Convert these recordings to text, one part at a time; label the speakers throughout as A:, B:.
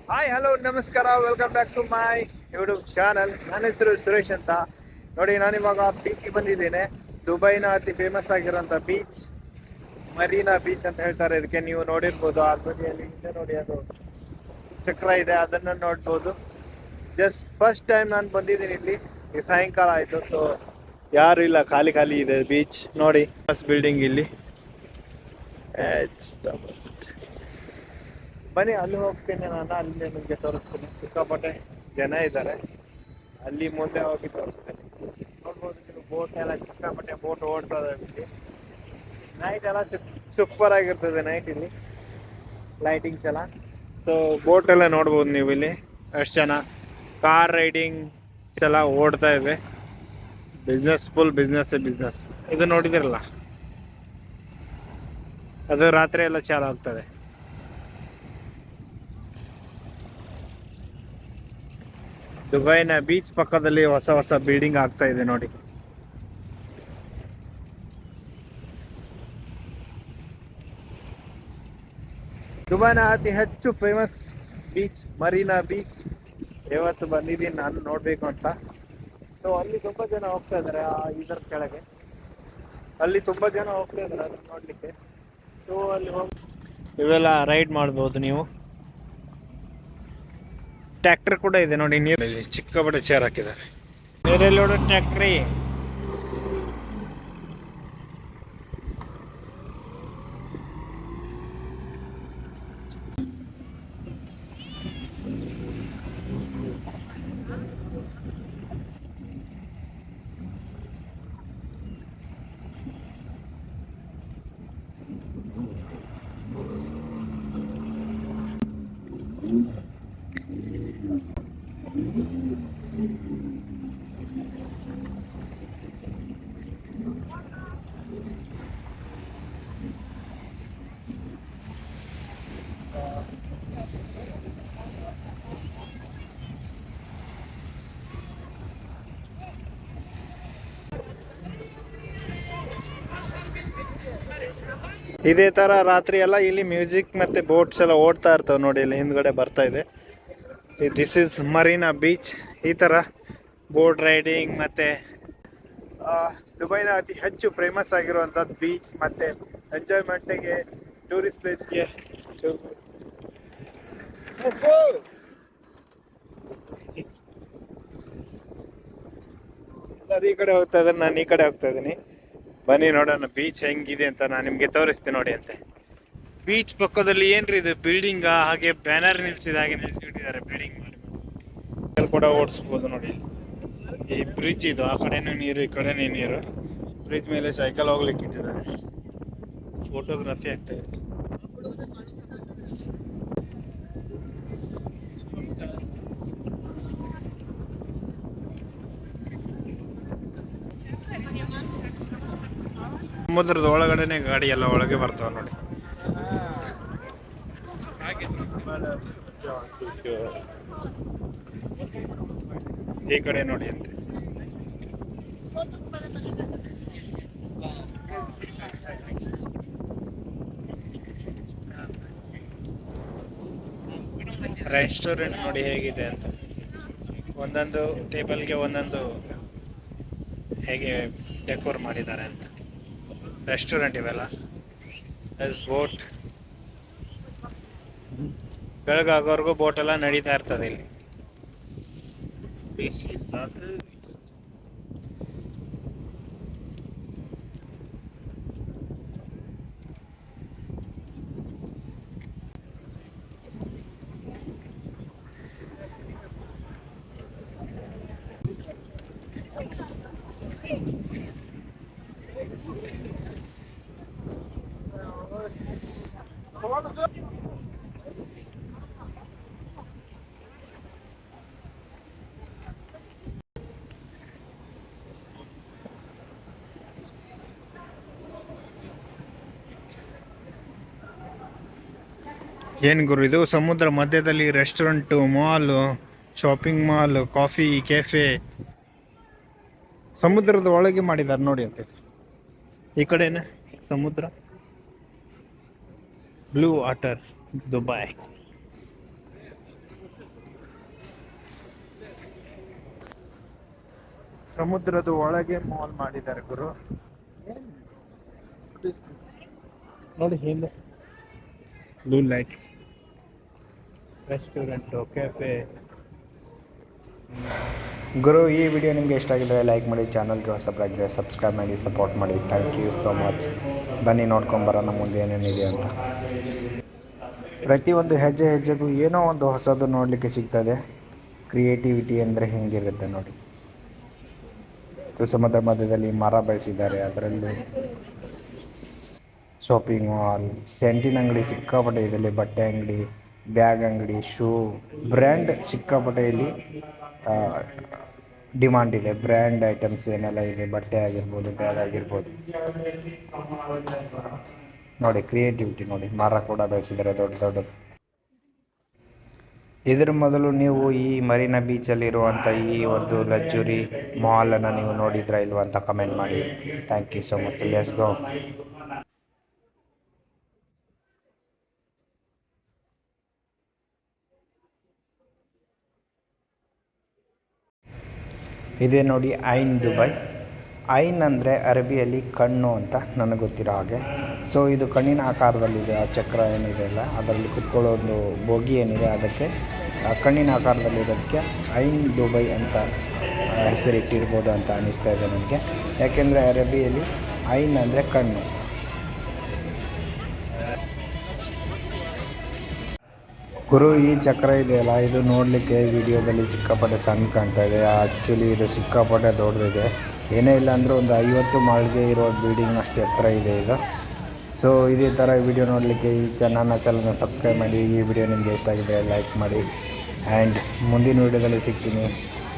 A: Hi hello ನಮಸ್ಕಾರ, welcome back to my YouTube channel. ನನ್ನ ಹೆಸರು ಸುರೇಶ್ ಅಂತ. ನೋಡಿ, ನಾನಿವಾಗ ಬೀಚಿಗೆ ಬಂದಿದ್ದೇನೆ. ದುಬೈನ ಅತಿ ಫೇಮಸ್ ಆಗಿರೋಂಥ ಬೀಚ್ ಮರೀನಾ ಬೀಚ್ ಅಂತ ಹೇಳ್ತಾರೆ. ಇದಕ್ಕೆ ನೀವು ನೋಡಿರ್ಬೋದು, ಆ ಬದಿಯಲ್ಲಿ ಇದೆ ನೋಡಿ, ಅದು ಚಕ್ರ ಇದೆ, ಅದನ್ನು ನೋಡ್ಬೋದು. ಜಸ್ಟ್ ಫಸ್ಟ್ ಟೈಮ್ ನಾನು ಬಂದಿದ್ದೀನಿ ಇಲ್ಲಿ. ಈ ಸಾಯಂಕಾಲ ಆಯಿತು, ಸೊ ಯಾರು ಇಲ್ಲ, ಖಾಲಿ ಖಾಲಿ ಇದೆ ಬೀಚ್. ನೋಡಿ, ಫಸ್ಟ್ ಬಿಲ್ಡಿಂಗ್ ಇಲ್ಲಿ. ಬನ್ನಿ, ಅಲ್ಲಿ ಹೋಗ್ತೀನಿ ನಾನು. ಅಲ್ಲಿ ನಿಮಗೆ ತೋರಿಸ್ತೀನಿ. ಸಿಕ್ಕಾಪಟ್ಟೆ ಜನ ಇದ್ದಾರೆ. ಅಲ್ಲಿ ಮುಂದೆ ಹೋಗಿ ತೋರಿಸ್ತೇನೆ. ನೋಡ್ಬೋದು ನೀವು, ಬೋಟ್ ಎಲ್ಲ ಸಿಕ್ಕಾಪಟ್ಟೆ ಬೋಟ್ ಓಡ್ತಾ ಇದೆ. ನೈಟ್ ಎಲ್ಲ ಸೂಪರ್ ಆಗಿರ್ತದೆ ನೈಟ್ ಇಲ್ಲಿ, ಲೈಟಿಂಗ್ಸ್ ಎಲ್ಲ. ಸೊ ಬೋಟ್ ಎಲ್ಲ ನೋಡ್ಬೋದು ನೀವು ಇಲ್ಲಿ. ಎಷ್ಟು ಜನ ಕಾರ್ ರೈಡಿಂಗ್ ಎಲ್ಲ ಓಡ್ತಾ ಇದೆ. Business, full business. ಇದು ನೋಡಿದಿರಲ್ಲ, ಅದು ರಾತ್ರಿ ಎಲ್ಲ ಚಾಲು ಆಗ್ತದೆ. ದುಬೈನ ಬೀಚ್ ಪಕ್ಕದಲ್ಲಿ ಹೊಸ ಹೊಸ ಬಿಲ್ಡಿಂಗ್ ಆಗ್ತಾ ಇದೆ ನೋಡಿ. ದುಬೈನ ಅತಿ ಹೆಚ್ಚು ಫೇಮಸ್ ಬೀಚ್ ಮರೀನಾ ಬೀಚ್. ಇವತ್ತು ಬಂದಿದ್ದೀನಿ ನಾನು ನೋಡ್ಬೇಕು ಅಂತ. ಸೊ ಅಲ್ಲಿ ತುಂಬಾ ಜನ ಹೋಗ್ತಾ ಇದ್ದಾರೆ, ಇದರ ಕೆಳಗೆ. ಅಲ್ಲಿ ತುಂಬಾ ಜನ ಹೋಗ್ತಾ ಇದ್ದಾರೆ ಅದನ್ನ ನೋಡ್ಲಿಕ್ಕೆ. ಸೊ ಅಲ್ಲಿ ಹೋಗಿ ಇವೆಲ್ಲ ರೈಡ್ ಮಾಡ್ಬೋದು ನೀವು. ಟ್ರ್ಯಾಕ್ಟರ್ ಕೂಡ ಇದೆ ನೋಡಿ ನೀರಲ್ಲಿ, ಚಿಕ್ಕಪಟ್ಟೆ ಚೇರ್ ಹಾಕಿದ್ದಾರೆ. ನೀರಲ್ಲಿ ಓಡೋ ಟ್ರ್ಯಾಕ್ಟ್ರಿ. ಇದೇ ತರ ರಾತ್ರಿ ಎಲ್ಲ ಇಲ್ಲಿ ಮ್ಯೂಸಿಕ್ ಮತ್ತೆ ಬೋಟ್ಸ್ ಎಲ್ಲ ಓಡ್ತಾ ಇರ್ತವೆ ನೋಡಿ. ಇಲ್ಲಿ ಹಿಂದ್ಗಡೆ ಬರ್ತಾ ಇದೆ. This is Marina beach. ಈ ತರ ಬೋಟ್ ರೈಡಿಂಗ್ ಮತ್ತೆ ದುಬೈನ ಅತಿ ಹೆಚ್ಚು ಫೇಮಸ್ ಆಗಿರುವಂಥದ್ದು ಬೀಚ್ ಮತ್ತೆ ಎಂಜಾಯ್ಮೆಂಟಿಗೆ, ಟೂರಿಸ್ಟ್ ಪ್ಲೇಸ್ಗೆ. ಎಲ್ಲರೂ ಈ ಕಡೆ ಹೋಗ್ತಾ ಇದ್ದಾರೆ, ನಾನು ಈ ಕಡೆ ಹೋಗ್ತಾ ಇದ್ದೀನಿ. ಬನ್ನಿ ನೋಡೋಣ ಬೀಚ್ ಹೆಂಗಿದೆ ಅಂತ ನಾನು ನಿಮ್ಗೆ ತೋರಿಸ್ತೀನಿ ನೋಡಿ ಅಂತೆ. ಬೀಚ್ ಪಕ್ಕದಲ್ಲಿ ಏನ್ರಿ ಇದು, ಬಿಲ್ಡಿಂಗ್ ಹಾಗೆ ಬ್ಯಾನರ್ ನಿಲ್ಸಿದ ಹಾಗೆ ನಿಲ್ಸಿಬಿಟ್ಟಿದ್ದಾರೆ ಬಿಲ್ಡಿಂಗ್ ಮಾಡಿ. ಕೂಡ ಓಡಿಸ್ಬೋದು ನೋಡಿ. ಈ ಬ್ರಿಡ್ಜ್ ಇದು, ಆ ಕಡೆನೂ ನೀರು ಈ ಕಡೆನೇ ನೀರು. ಬ್ರಿಡ್ಜ್ ಮೇಲೆ ಸೈಕಲ್ ಹೋಗ್ಲಿಕ್ಕೆ ಇಟ್ಟಿದ್ದಾರೆ. ಫೋಟೋಗ್ರಫಿ ಆಗ್ತಾ ಇದೆ. ಸಮುದ್ರದ ಒಳಗಡೆನೆ ಗಾಡಿ ಎಲ್ಲ ಒಳಗೆ ಬರ್ತಾವ ನೋಡಿ. ಈ ಕಡೆ ನೋಡಿ ಅಂತೆ. ರೆಸ್ಟೋರೆಂಟ್ ನೋಡಿ ಹೇಗಿದೆ ಅಂತ. ಒಂದೊಂದು ಟೇಬಲ್ಗೆ ಒಂದೊಂದು ಹೇಗೆ ಡೆಕೋರ್ ಮಾಡಿದ್ದಾರೆ ಅಂತ. ರೆಸ್ಟೋರೆಂಟ್ ಇವೆಲ್ಲ. ಬೋಟ್ ಬೆಳಗಾಗೋವರೆಗೂ ಬೋಟ್ ಎಲ್ಲ ನಡೀತಾ ಇರ್ತದೆ ಇಲ್ಲಿ. This is not ಏನು ಗುರು ಇದು, ಸಮುದ್ರ ಮಧ್ಯದಲ್ಲಿ ರೆಸ್ಟೋರೆಂಟು, ಮಾಲು, ಶಾಪಿಂಗ್ ಮಾಲ್, ಕಾಫಿ ಕೆಫೆ ಸಮುದ್ರದ ಒಳಗೆ ಮಾಡಿದ್ದಾರೆ ನೋಡಿ ಅಂತ. ಈ ಕಡೆನೆ ಸಮುದ್ರ, ಬ್ಲೂ ವಾಟರ್ ದುಬೈ. ಸಮುದ್ರದ ಒಳಗೆ ಮಾಲ್ ಮಾಡಿದ್ದಾರೆ ಗುರು. ನೋಡಿ ಹಿಂದೆ ಬ್ಲೂ ಲೈಟ್ ರೆಸ್ಟೋರೆಂಟು ಕೆಫೆ.
B: ಗುರು, ಈ ವಿಡಿಯೋ ನಿಮಗೆ ಇಷ್ಟ ಆಗಿದ್ರೆ ಲೈಕ್ ಮಾಡಿ, ಚಾನಲ್ಗೆ ಹೊಸಬರಾಗಿದ್ದರೆ ಸಬ್ಸ್ಕ್ರೈಬ್ ಮಾಡಿ, ಸಪೋರ್ಟ್ ಮಾಡಿ. Thank you so much. ಬನ್ನಿ ನೋಡ್ಕೊಂಬರೋಣ ಮುಂದೆ ಏನೇನಿದೆ ಅಂತ. ಪ್ರತಿಯೊಂದು ಹೆಜ್ಜೆ ಹೆಜ್ಜೆಗೂ ಏನೋ ಒಂದು ಹೊಸದು ನೋಡಲಿಕ್ಕೆ ಸಿಗ್ತದೆ. ಕ್ರಿಯೇಟಿವಿಟಿ ಅಂದರೆ ಹಿಂಗಿರುತ್ತೆ ನೋಡಿ. ಸಮುದ್ರ ಮಧ್ಯದಲ್ಲಿ ಮರ ಬೆಳೆಸಿದ್ದಾರೆ, ಅದರಲ್ಲೂ ಶಾಪಿಂಗ್ ಮಾಲ್, ಸೆಂಟಿನ ಅಂಗಡಿ ಸಿಕ್ಕಾಪಟ್ಟೆ ಇದರಲ್ಲಿ, ಬಟ್ಟೆ ಅಂಗಡಿ, ಬ್ಯಾಗ್ ಅಂಗಡಿ, ಶೂ, ಬ್ರ್ಯಾಂಡ್ ಸಿಕ್ಕಾಪಟ್ಟೆ ಇಲ್ಲಿ ಡಿಮಾಂಡ್ ಇದೆ. ಬ್ರ್ಯಾಂಡ್ ಐಟಮ್ಸ್ ಏನೆಲ್ಲ ಇದೆ, ಬಟ್ಟೆ ಆಗಿರ್ಬೋದು, ಬ್ಯಾಗ್ ಆಗಿರ್ಬೋದು ನೋಡಿ. ಕ್ರಿಯೇಟಿವಿಟಿ ನೋಡಿ, ಮರ ಕೂಡ ಬೆಳೆಸಿದ್ದಾರೆ ದೊಡ್ಡ ದೊಡ್ಡದು. ಇದರ ಮೊದಲು ನೀವು ಈ ಮರೀನಾ ಬೀಚಲ್ಲಿರುವಂಥ ಈ ಒಂದು ಲಕ್ಸುರಿ ಮಾಲನ್ನು ನೀವು ನೋಡಿದ್ರಾ ಇಲ್ವಾ ಅಂತ ಕಮೆಂಟ್ ಮಾಡಿ. Thank you so much. Let's go. ಇದೇ ನೋಡಿ ಐನ್ ದುಬೈ. ಐನ್ ಅಂದರೆ ಅರಬಿಯಲ್ಲಿ ಕಣ್ಣು ಅಂತ ನನಗೆ ಗೊತ್ತಿರೋ ಹಾಗೆ. ಸೊ ಇದು ಕಣ್ಣಿನ ಆಕಾರದಲ್ಲಿದೆ. ಆ ಚಕ್ರ ಏನಿದೆ ಅಲ್ಲ, ಅದರಲ್ಲಿ ಕುತ್ಕೊಳ್ಳೋ ಒಂದು ಬೋಗಿ ಏನಿದೆ, ಅದಕ್ಕೆ ಕಣ್ಣಿನ ಆಕಾರದಲ್ಲಿರೋದಕ್ಕೆ ಐನ್ ದುಬೈ ಅಂತ ಹೆಸರಿಟ್ಟಿರ್ಬೋದು ಅಂತ ಅನ್ನಿಸ್ತಾ ಇದೆ ನನಗೆ. ಯಾಕೆಂದರೆ ಅರಬಿಯಲ್ಲಿ ಐನ್ ಅಂದರೆ ಕಣ್ಣು. ಗುರು, ಈ ಚಕ್ರ ಇದೆಯಲ್ಲ, ಇದು ನೋಡಲಿಕ್ಕೆ ವಿಡಿಯೋದಲ್ಲಿ ಸಿಕ್ಕಾಪಟ್ಟೆ ಸಣ್ಣ ಕಾಣ್ತಾ ಇದೆ. ಆ್ಯಕ್ಚುಲಿ ಇದು ಸಿಕ್ಕಾಪಟ್ಟೆ ದೊಡ್ಡದಿದೆ. ಏನೇ ಇಲ್ಲ ಅಂದರೂ ಒಂದು 50 ಮಾಳ್ಗೆ ಇರೋ ಬಿಲ್ಡಿಂಗ್ನಷ್ಟು ಎತ್ತರ ಇದೆ ಇದು. ಸೊ ಇದೇ ಥರ ವಿಡಿಯೋ ನೋಡಲಿಕ್ಕೆ ಈ ನನ್ನ ಚಾನಲ್ನ ಸಬ್ಸ್ಕ್ರೈಬ್ ಮಾಡಿ. ಈ ವಿಡಿಯೋ ನಿಮಗೆ ಇಷ್ಟ ಆಗಿದ್ದರೆ ಲೈಕ್ ಮಾಡಿ. ಆ್ಯಂಡ್ ಮುಂದಿನ ವಿಡಿಯೋದಲ್ಲಿ ಸಿಗ್ತೀನಿ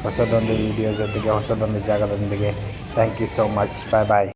B: ಹೊಸದೊಂದು ವಿಡಿಯೋ ಜೊತೆಗೆ, ಹೊಸದೊಂದು ಜಾಗದೊಂದಿಗೆ. Thank you so much. Bye bye.